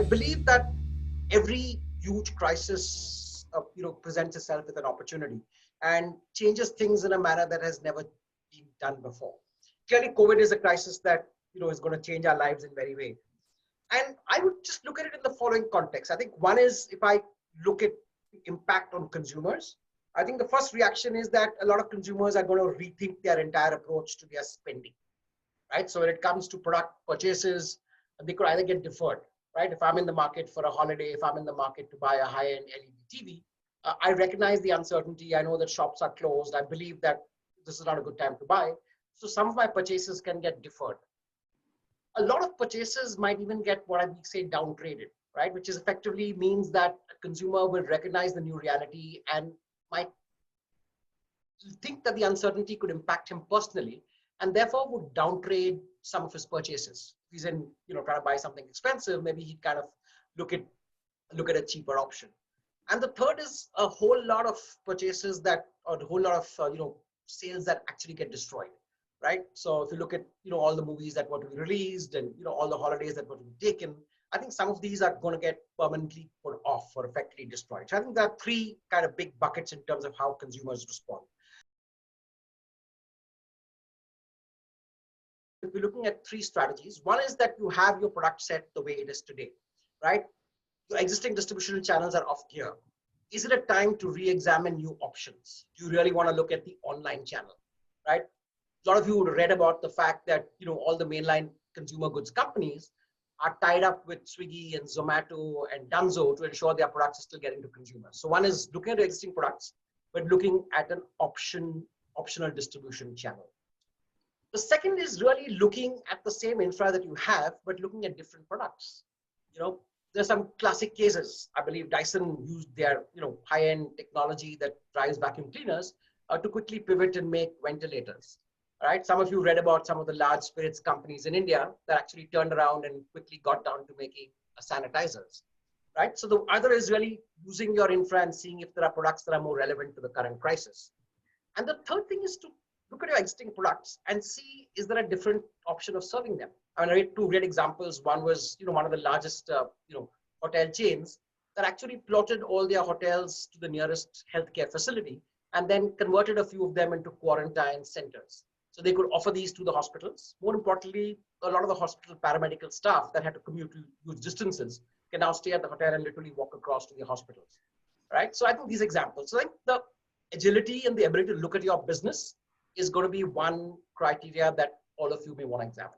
I believe that every huge crisis, presents itself with an opportunity and changes things in a manner that has never been done before. Clearly, COVID is a crisis that is going to change our lives in very way. And I would just look at it in the following context. I think one is, if I look at the impact on consumers, I think the first reaction is that a lot of consumers are going to rethink their entire approach to their spending, right? So when it comes to product purchases, they could either get deferred, right? If I'm in the market for a holiday, if I'm in the market to buy a high-end LED TV, I recognize the uncertainty. I know that shops are closed. I believe that this is not a good time to buy. So some of my purchases can get deferred. A lot of purchases might even get what I would say downtraded, right? Which is effectively means that a consumer will recognize the new reality and might think that the uncertainty could impact him personally, and therefore would downtrade some of his purchases. If he's in, trying to buy something expensive, maybe he'd kind of look at a cheaper option. And the third is a whole lot of purchases or a whole lot of sales that actually get destroyed, right? So if you look at all the movies that were to be released and all the holidays that were to be taken, I think some of these are going to get permanently put off or effectively destroyed. So I think there are three kind of big buckets in terms of how consumers respond. If we're looking at three strategies, one is that you have your product set the way it is today, right? Your existing distribution channels are off gear. Is it a time to re-examine new options? Do you really want to look at the online channel, right? A lot of you would read about the fact that all the mainline consumer goods companies are tied up with Swiggy and Zomato and Dunzo to ensure their products are still getting to consumers. So one is looking at the existing products, but looking at an optional distribution channel. The second is really looking at the same infra that you have, but looking at different products. There's some classic cases. I believe Dyson used their high-end technology that drives vacuum cleaners to quickly pivot and make ventilators. Right? Some of you read about some of the large spirits companies in India that actually turned around and quickly got down to making sanitizers. Right? So the other is really using your infra and seeing if there are products that are more relevant to the current crisis. And the third thing is to look at your existing products and see, is there a different option of serving them? I mean, I read two great examples. One was, one of the largest, hotel chains that actually plotted all their hotels to the nearest healthcare facility and then converted a few of them into quarantine centers. So they could offer these to the hospitals. More importantly, a lot of the hospital paramedical staff that had to commute to huge distances can now stay at the hotel and literally walk across to the hospitals, right? So I think these examples, so I think the agility and the ability to look at your business is going to be one criteria that all of you may want to examine.